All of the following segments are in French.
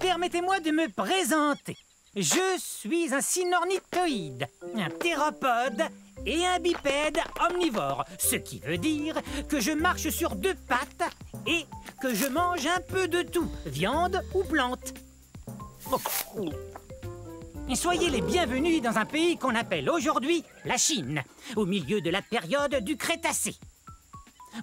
Permettez-moi de me présenter. Je suis un cynornithoïde, un théropode et un bipède omnivore. Ce qui veut dire que je marche sur 2 pattes et que je mange un peu de tout, viande ou plante. Soyez les bienvenus dans un pays qu'on appelle aujourd'hui la Chine, au milieu de la période du Crétacé.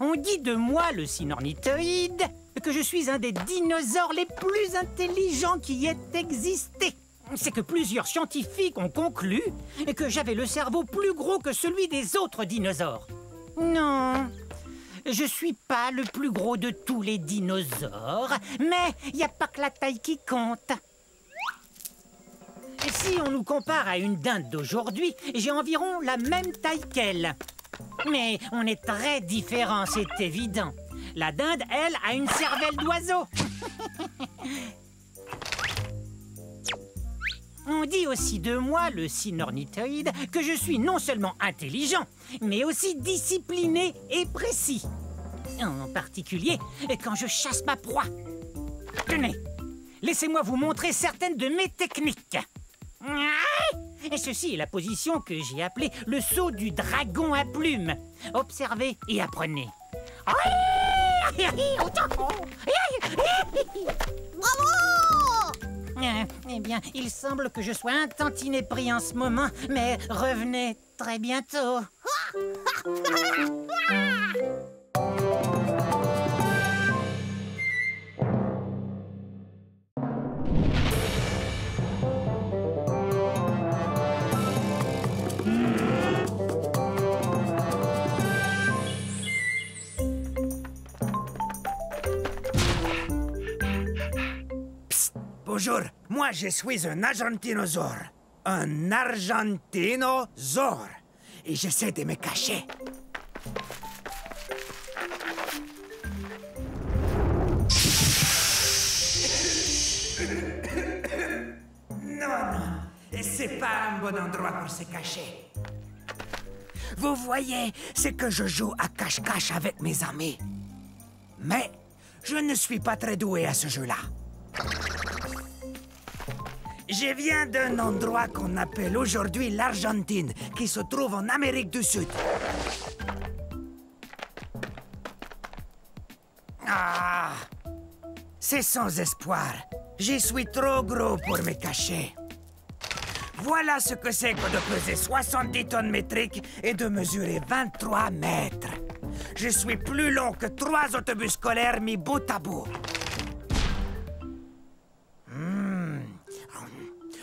On dit de moi, le cynornithoïde, que je suis un des dinosaures les plus intelligents qui ait existé. C'est que plusieurs scientifiques ont conclu que j'avais le cerveau plus gros que celui des autres dinosaures. Non, je suis pas le plus gros de tous les dinosaures, mais il n'y a pas que la taille qui compte. Si on nous compare à une dinde d'aujourd'hui, j'ai environ la même taille qu'elle. Mais on est très différents, c'est évident. La dinde, elle, a une cervelle d'oiseau. On dit aussi de moi, le cynornithoïde, que je suis non seulement intelligent, mais aussi discipliné et précis. En particulier, quand je chasse ma proie. Tenez, laissez-moi vous montrer certaines de mes techniques. Et ceci est la position que j'ai appelée le saut du dragon à plumes. Observez et apprenez. Bravo! Eh bien, il semble que je sois un tantinet pris en ce moment, mais revenez très bientôt. Bonjour, moi je suis un argentinosaure. Un argentinosaure. Et j'essaie de me cacher. Non, c'est pas un bon endroit pour se cacher. Vous voyez, c'est que je joue à cache-cache avec mes amis. Mais je ne suis pas très doué à ce jeu-là. Je viens d'un endroit qu'on appelle aujourd'hui l'Argentine, qui se trouve en Amérique du Sud. Ah! C'est sans espoir. Je suis trop gros pour me cacher. Voilà ce que c'est que de peser 70 tonnes métriques et de mesurer 23 mètres. Je suis plus long que 3 autobus scolaires mis bout à bout.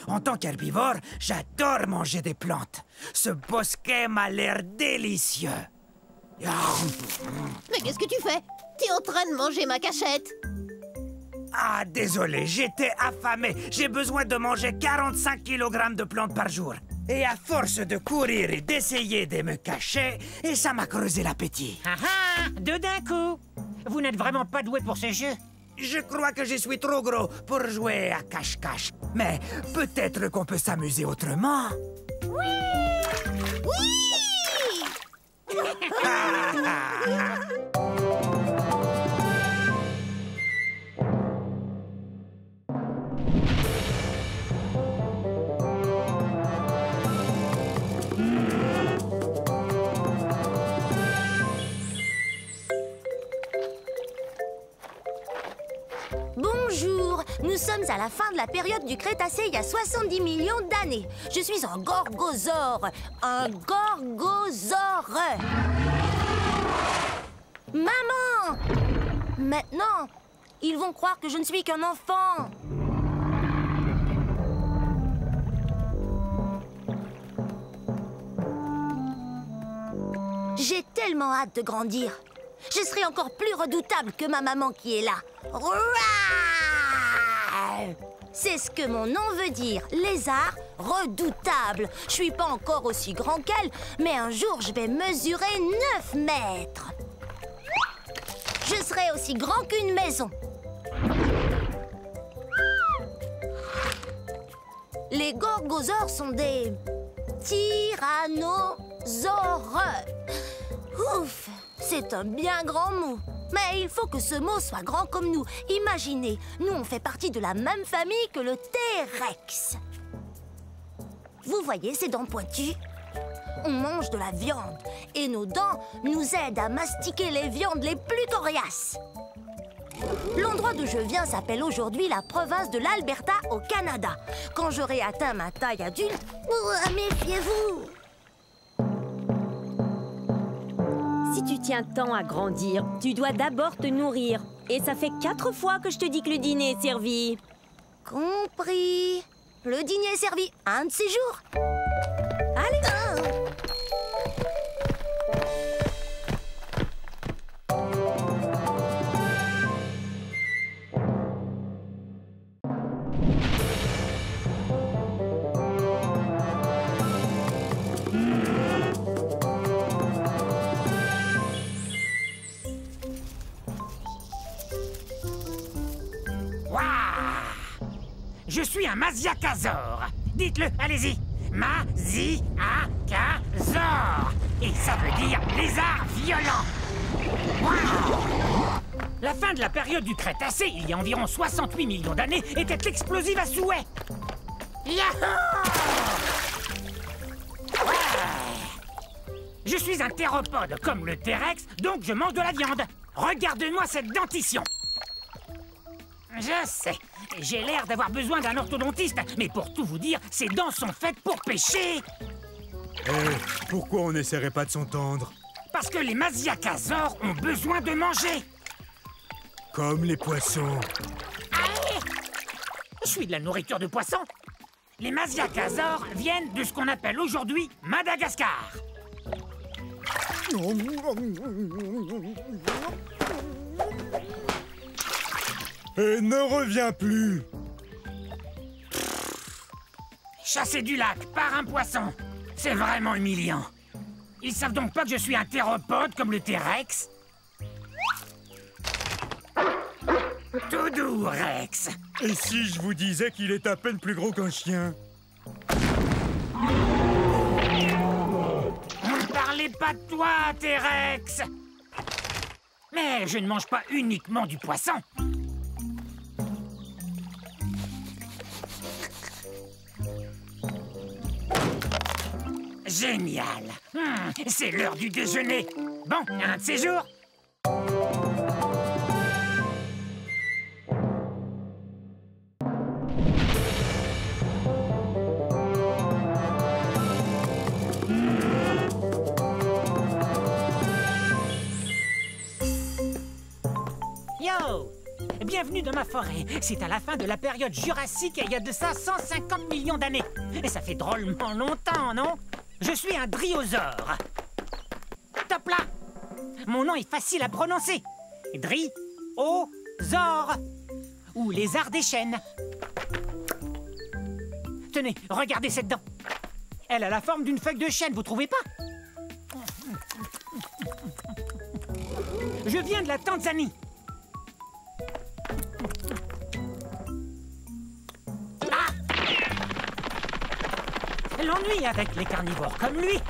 En tant qu'herbivore, j'adore manger des plantes. Ce bosquet m'a l'air délicieux. Mais qu'est-ce que tu fais? T'es en train de manger ma cachette. Ah, désolé, j'étais affamé. J'ai besoin de manger 45 kg de plantes par jour. Et à force de courir et d'essayer de me cacher, et ça m'a creusé l'appétit. Ah ah! Deux d'un coup! Vous n'êtes vraiment pas doué pour ce jeu? Je crois que je suis trop gros pour jouer à cache-cache. Mais peut-être qu'on peut s'amuser autrement. Oui! Bonjour, nous sommes à la fin de la période du Crétacé il y a 70 millions d'années. Je suis un gorgosaure. Un gorgosaure. Maman! Maintenant, ils vont croire que je ne suis qu'un enfant. J'ai tellement hâte de grandir. Je serai encore plus redoutable que ma maman qui est là. C'est ce que mon nom veut dire, lézard redoutable. Je suis pas encore aussi grand qu'elle, mais un jour je vais mesurer 9 mètres. Je serai aussi grand qu'une maison. Les gorgosaures sont des tyrannosaures. Ouf, c'est un bien grand mot. Mais il faut que ce mot soit grand comme nous. Imaginez, nous on fait partie de la même famille que le T-Rex. Vous voyez ces dents pointues? On mange de la viande et nos dents nous aident à mastiquer les viandes les plus coriaces. L'endroit d'où je viens s'appelle aujourd'hui la province de l'Alberta au Canada. Quand j'aurai atteint ma taille adulte, méfiez-vous! Si tu tiens tant à grandir, tu dois d'abord te nourrir. Et ça fait 4 fois que je te dis que le dîner est servi. Compris. Le dîner est servi un de ces jours. Allez! Je suis un Masiakazor. Dites-le, allez-y. Masiakazor. Et ça veut dire lézard violent. Waouh! La fin de la période du Crétacé, il y a environ 68 millions d'années, était explosive à souhait. Yahoo! Ouais! Je suis un théropode comme le T-Rex, donc je mange de la viande. Regarde-moi cette dentition. Je sais, j'ai l'air d'avoir besoin d'un orthodontiste, mais pour tout vous dire, ces dents sont faites pour pêcher. Pourquoi on n'essaierait pas de s'entendre? Parce que les Masiakazors ont besoin de manger. Comme les poissons. Allez! Je suis de la nourriture de poisson. Les Masiakazors viennent de ce qu'on appelle aujourd'hui Madagascar. Et ne reviens plus! Chasser du lac par un poisson, c'est vraiment humiliant. Ils savent donc pas que je suis un théropode comme le T-Rex? Tout doux, Rex. Et si je vous disais qu'il est à peine plus gros qu'un chien? Ne parlez pas de toi, T-Rex. Mais je ne mange pas uniquement du poisson. Génial. C'est l'heure du déjeuner. Bon, un de ces jours. Yo! Bienvenue dans ma forêt. C'est à la fin de la période jurassique et il y a de ça 150 millions d'années. Et ça fait drôlement longtemps, non? Je suis un dryosaure. Top là! Mon nom est facile à prononcer. Dryosaure. Ou lézard des chênes. Tenez, regardez cette dent. Elle a la forme d'une feuille de chêne, vous trouvez pas? Je viens de la Tanzanie. L'ennui avec les carnivores comme lui,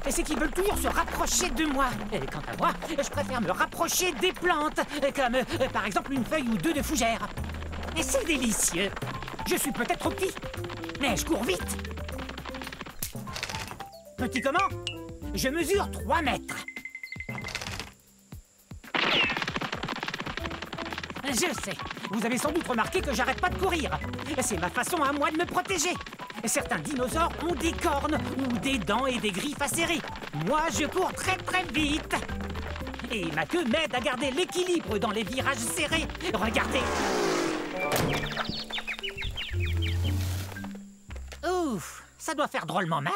c'est qu'ils veulent toujours se rapprocher de moi. Et quant à moi, je préfère me rapprocher des plantes, comme par exemple une feuille ou deux de fougère. Et c'est délicieux. Je suis peut-être trop petit, mais je cours vite. Petit comment? Je mesure 3 mètres. Je sais, vous avez sans doute remarqué que j'arrête pas de courir. C'est ma façon à moi de me protéger. Certains dinosaures ont des cornes ou des dents et des griffes acérées. Moi, je cours très très vite. Et ma queue m'aide à garder l'équilibre dans les virages serrés. Regardez. Ouf, ça doit faire drôlement mal.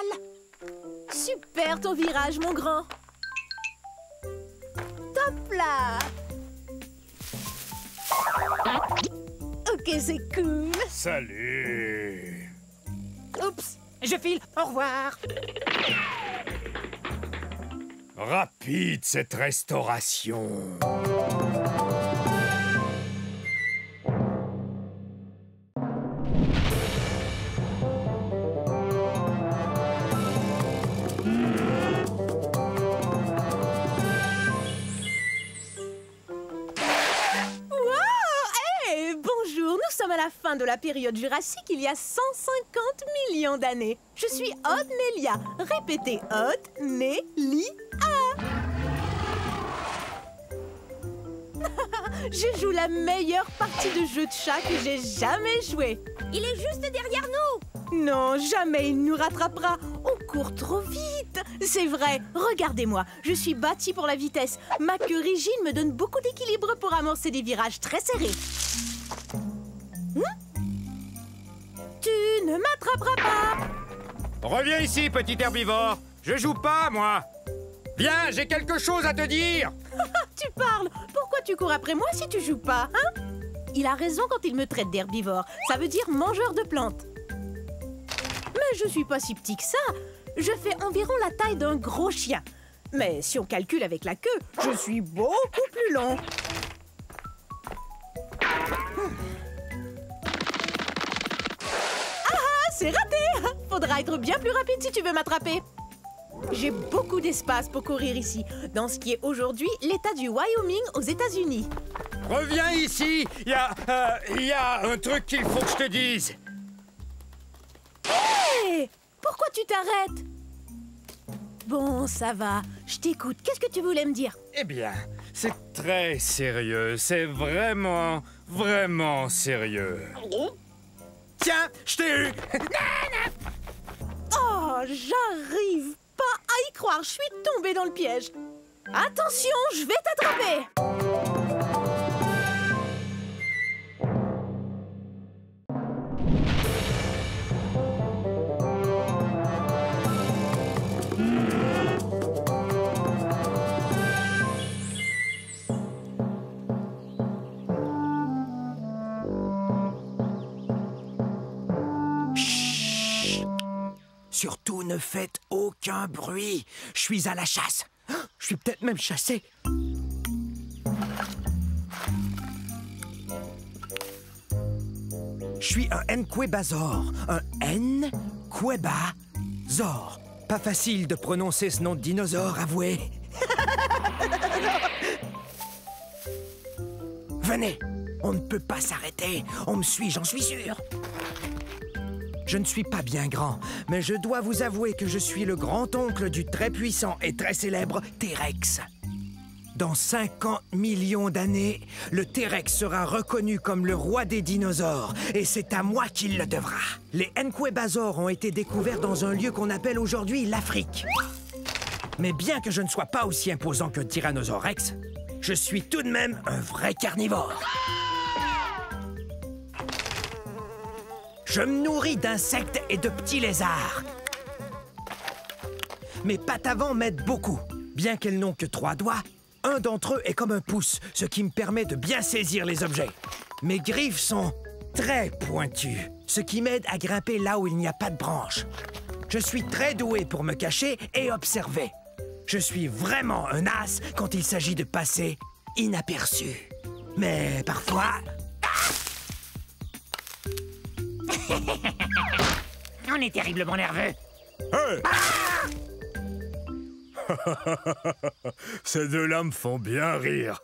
Super ton virage, mon grand. Top là. Ok, c'est cool. Salut! Oups, je file, au revoir. Rapide cette restauration. sommes à la fin de la période jurassique il y a 150 millions d'années. Je suis Odnelia. Répétez Odnelia. Je joue la meilleure partie de jeu de chat que j'ai jamais joué. Il est juste derrière nous. Non, jamais il nous rattrapera. On court trop vite. C'est vrai, regardez-moi. Je suis bâtie pour la vitesse. Ma queue rigide me donne beaucoup d'équilibre pour amorcer des virages très serrés. Tu ne m'attraperas pas. Reviens ici, petit herbivore. Je joue pas, moi. Viens, j'ai quelque chose à te dire. Tu parles. Pourquoi tu cours après moi si tu joues pas, hein? Il a raison quand il me traite d'herbivore. Ça veut dire mangeur de plantes. Mais je suis pas si petit que ça. Je fais environ la taille d'un gros chien. Mais si on calcule avec la queue, je suis beaucoup plus long. Ah, c'est raté! Faudra être bien plus rapide si tu veux m'attraper. J'ai beaucoup d'espace pour courir ici, dans ce qui est aujourd'hui l'État du Wyoming aux États-Unis. Reviens ici. Il y a un truc qu'il faut que je te dise. Hé! Pourquoi tu t'arrêtes? Bon, ça va. Je t'écoute. Qu'est-ce que tu voulais me dire? Eh bien, c'est très sérieux. C'est vraiment, vraiment sérieux. Tiens, je t'ai eu. Oh, j'arrive pas à y croire. Je suis tombée dans le piège. Attention, je vais t'attraper. Surtout ne faites aucun bruit. Je suis à la chasse. Je suis peut-être même chassé. Je suis un Nquebazor. Un Nquebazor. Pas facile de prononcer ce nom de dinosaure, avouez. Venez, on ne peut pas s'arrêter. On me suit, j'en suis sûr. Je ne suis pas bien grand, mais je dois vous avouer que je suis le grand-oncle du très puissant et très célèbre T-Rex. Dans 50 millions d'années, le T-Rex sera reconnu comme le roi des dinosaures, et c'est à moi qu'il le devra. Les Nquebazors ont été découverts dans un lieu qu'on appelle aujourd'hui l'Afrique. Mais bien que je ne sois pas aussi imposant qu'un Tyrannosaure Rex, je suis tout de même un vrai carnivore. Je me nourris d'insectes et de petits lézards. Mes pattes avant m'aident beaucoup. Bien qu'elles n'ont que 3 doigts, un d'entre eux est comme un pouce, ce qui me permet de bien saisir les objets. Mes griffes sont très pointues, ce qui m'aide à grimper là où il n'y a pas de branches. Je suis très doué pour me cacher et observer. Je suis vraiment un as quand il s'agit de passer inaperçu. Mais parfois... On est terriblement nerveux. Hey! Ces deux-là me font bien rire.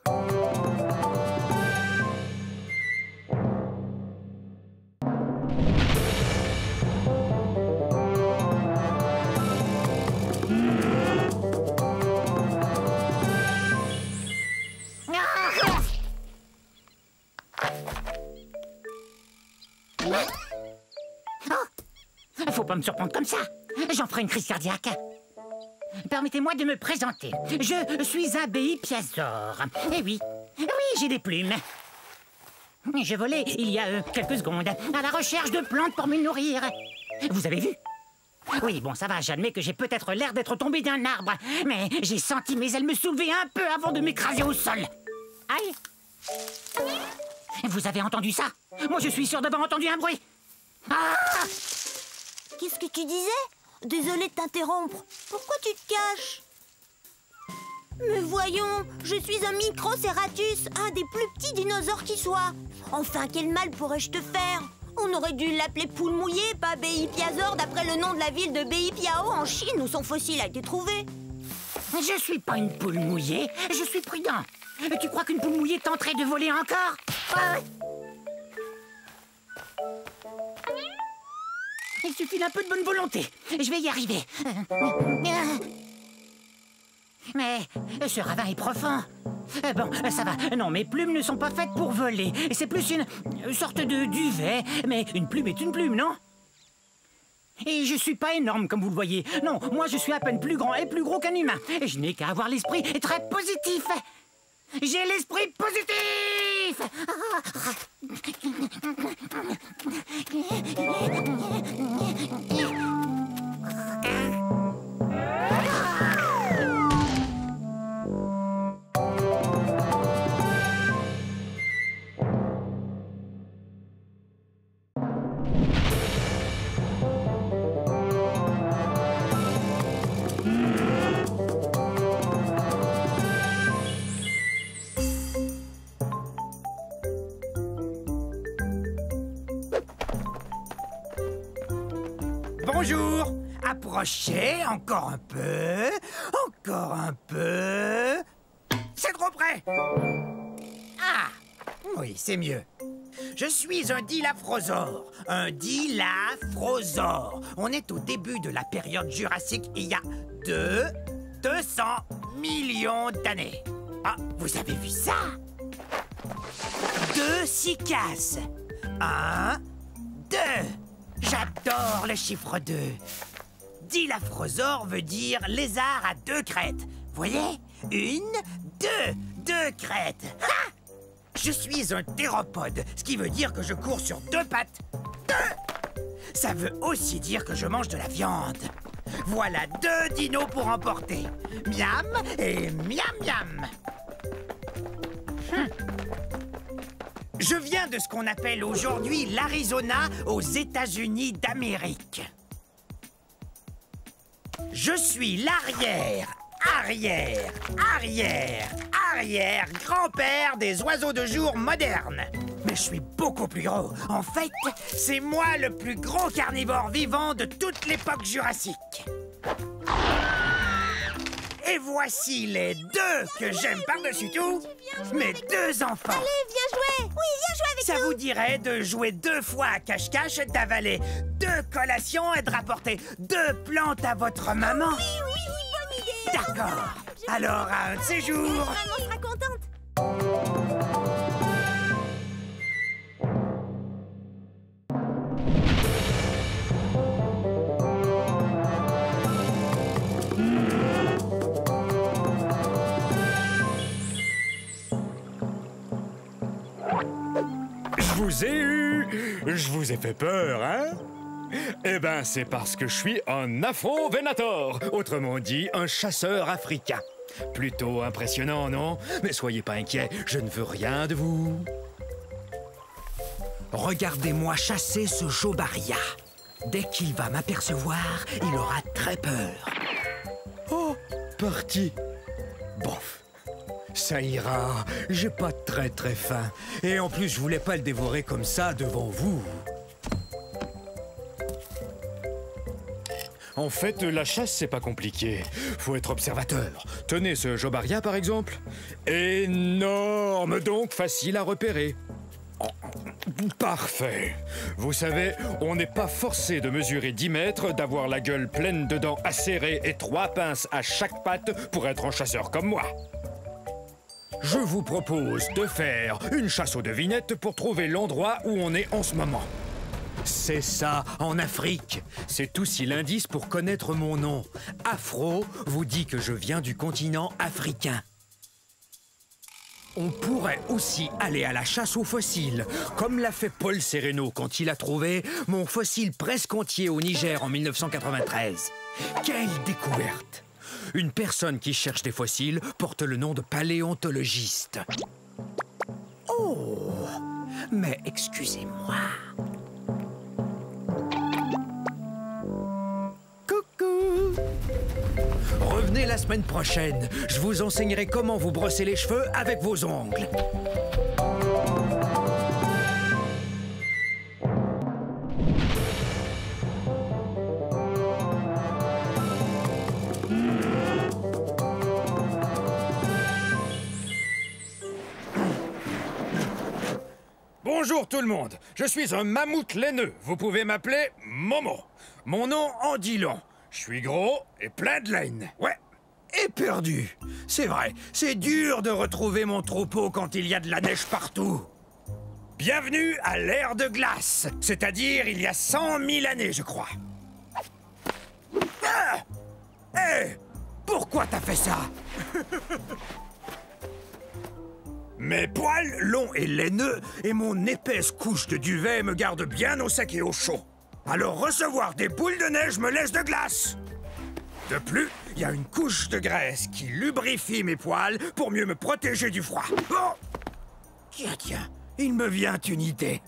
Faut pas me surprendre comme ça. J'en ferai une crise cardiaque. Permettez-moi de me présenter. Je suis un Béipiazor. Eh oui, j'ai des plumes. Je volais il y a quelques secondes à la recherche de plantes pour me nourrir. Vous avez vu? Oui, bon, ça va, j'admets que j'ai peut-être l'air d'être tombé d'un arbre, mais j'ai senti mes ailes me soulever un peu avant de m'écraser au sol. Aïe! Vous avez entendu ça? Moi, je suis sûr d'avoir entendu un bruit. Ah! Qu'est-ce que tu disais? Désolée de t'interrompre. Pourquoi tu te caches? Mais voyons, je suis un Microceratus, un des plus petits dinosaures qui soit. Enfin, quel mal pourrais-je te faire? On aurait dû l'appeler poule mouillée, pas Béipiazor, d'après le nom de la ville de Béipiao en Chine où son fossile a été trouvé. Je suis pas une poule mouillée, je suis prudent. Tu crois qu'une poule mouillée tenterait de voler encore? Il suffit d'un peu de bonne volonté. Je vais y arriver. Mais ce ravin est profond. Bon, ça va. Non, mes plumes ne sont pas faites pour voler. C'est plus une sorte de duvet. Mais une plume est une plume, non? Et je suis pas énorme, comme vous le voyez. Non, moi je suis à peine plus grand et plus gros qu'un humain. Et je n'ai qu'à avoir l'esprit très positif. J'ai l'esprit positif! Bonjour. Approchez, encore un peu. Encore un peu. C'est trop près. Ah, oui, c'est mieux. Je suis un dilaphrosore. Un dilaphrosore. On est au début de la période jurassique il y a 200 millions d'années. Ah, vous avez vu ça? 2 cycas. 1, 2. J'adore le chiffre 2. Dilaphrosore veut dire lézard à 2 crêtes. Voyez? 1, 2. 2 crêtes. Ha! Je suis un théropode, ce qui veut dire que je cours sur 2 pattes. 2! Ça veut aussi dire que je mange de la viande. Voilà 2 dinos pour emporter. Miam et miam miam. Je viens de ce qu'on appelle aujourd'hui l'Arizona aux États-Unis d'Amérique. Je suis l'arrière-grand-père des oiseaux de jour modernes. Mais je suis beaucoup plus gros. En fait, c'est moi le plus gros carnivore vivant de toute l'époque jurassique. Et voici les 2 que j'aime par-dessus tout, mes 2 enfants. Allez, viens jouer. Oui, viens jouer avec Ça vous dirait de jouer 2 fois à cache-cache, d'avaler 2 collations et de rapporter 2 plantes à votre maman? Oui, bonne idée. D'accord. Alors, à un de ces jours... Maman sera contente. Je vous ai fait peur, hein? Eh ben, c'est parce que je suis un Afro-Venator, autrement dit, un chasseur africain. Plutôt impressionnant, non? Mais soyez pas inquiets, je ne veux rien de vous. Regardez-moi chasser ce Jobaria. Dès qu'il va m'apercevoir, il aura très peur. Oh, parti. Bof. Ça ira, j'ai pas très faim. Et en plus, je voulais pas le dévorer comme ça devant vous. En fait, la chasse, c'est pas compliqué. Faut être observateur. Tenez ce Jobaria, par exemple. Énorme, donc facile à repérer. Parfait. Vous savez, on n'est pas forcé de mesurer 10 mètres, d'avoir la gueule pleine de dents acérées et 3 pinces à chaque patte pour être un chasseur comme moi. Je vous propose de faire une chasse aux devinettes pour trouver l'endroit où on est en ce moment. C'est ça, en Afrique. C'est aussi l'indice pour connaître mon nom. Afro vous dit que je viens du continent africain. On pourrait aussi aller à la chasse aux fossiles, comme l'a fait Paul Sereno quand il a trouvé mon fossile presque entier au Niger en 1993. Quelle découverte! Une personne qui cherche des fossiles porte le nom de paléontologiste. Oh, mais excusez-moi. Coucou! Revenez la semaine prochaine. Je vous enseignerai comment vous brosser les cheveux avec vos ongles. Bonjour tout le monde, je suis un mammouth laineux. Vous pouvez m'appeler Momo. Mon nom en dit long. Je suis gros et plein de laine. Ouais. Et perdu. C'est vrai, c'est dur de retrouver mon troupeau quand il y a de la neige partout. Bienvenue à l'ère de glace, c'est-à-dire il y a 100 000 années, je crois. Ah! Hé! Pourquoi t'as fait ça? Mes poils longs et laineux et mon épaisse couche de duvet me gardent bien au sec et au chaud. Alors recevoir des boules de neige me laisse de glace. De plus, il y a une couche de graisse qui lubrifie mes poils pour mieux me protéger du froid. Oh! Tiens, il me vient une idée.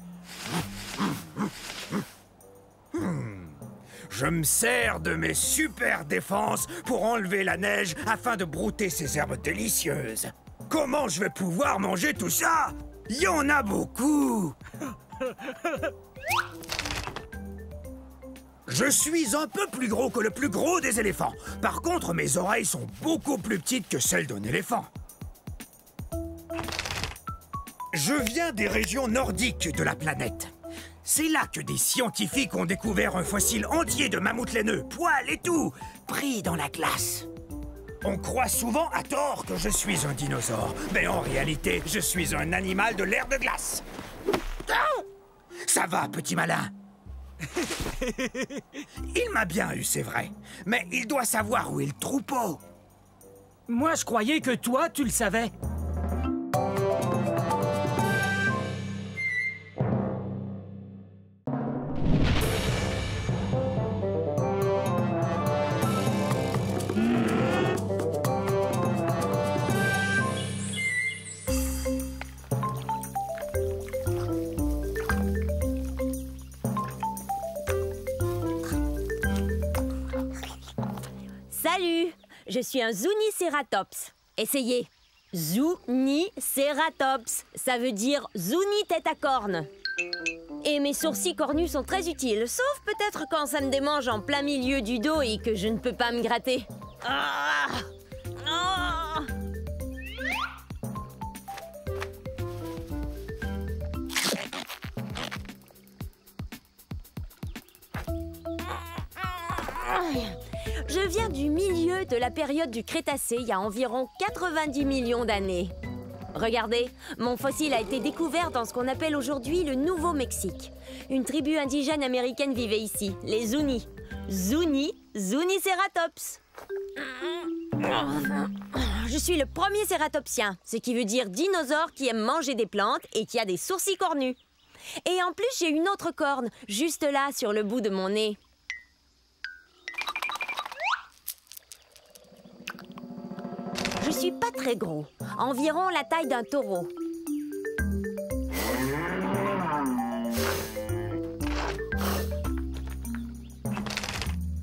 Je me sers de mes super défenses pour enlever la neige afin de brouter ces herbes délicieuses. Comment je vais pouvoir manger tout ça? Il y en a beaucoup. Je suis un peu plus gros que le plus gros des éléphants. Par contre, mes oreilles sont beaucoup plus petites que celles d'un éléphant. Je viens des régions nordiques de la planète. C'est là que des scientifiques ont découvert un fossile entier de mammouth laineux, poils et tout, pris dans la glace. On croit souvent à tort que je suis un dinosaure, mais en réalité, je suis un animal de l'ère de glace. Ça va, petit malin. Il m'a bien eu, c'est vrai, mais il doit savoir où est le troupeau. Moi, je croyais que toi, tu le savais. Salut, je suis un Zuniceratops. Essayez. Zuniceratops, ça veut dire Zuni tête à cornes. Et mes sourcils cornus sont très utiles, sauf peut-être quand ça me démange en plein milieu du dos et que je ne peux pas me gratter. Ah! Ah! Je viens du milieu de la période du Crétacé, il y a environ 90 millions d'années. Regardez, mon fossile a été découvert dans ce qu'on appelle aujourd'hui le Nouveau-Mexique. Une tribu indigène américaine vivait ici, les Zuni. Zuniceratops. Je suis le premier cératopsien, ce qui veut dire dinosaure qui aime manger des plantes et qui a des sourcils cornus. Et en plus, j'ai une autre corne, juste là, sur le bout de mon nez. Je suis pas très gros, environ la taille d'un taureau.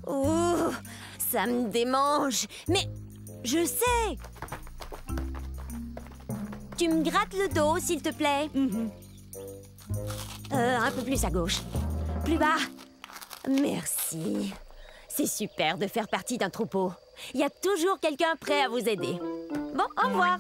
Ouh, ça me démange. Mais je sais. Tu me grattes le dos, s'il te plaît. Un peu plus à gauche. Plus bas. Merci. C'est super de faire partie d'un troupeau. Il y a toujours quelqu'un prêt à vous aider. Bon, au revoir.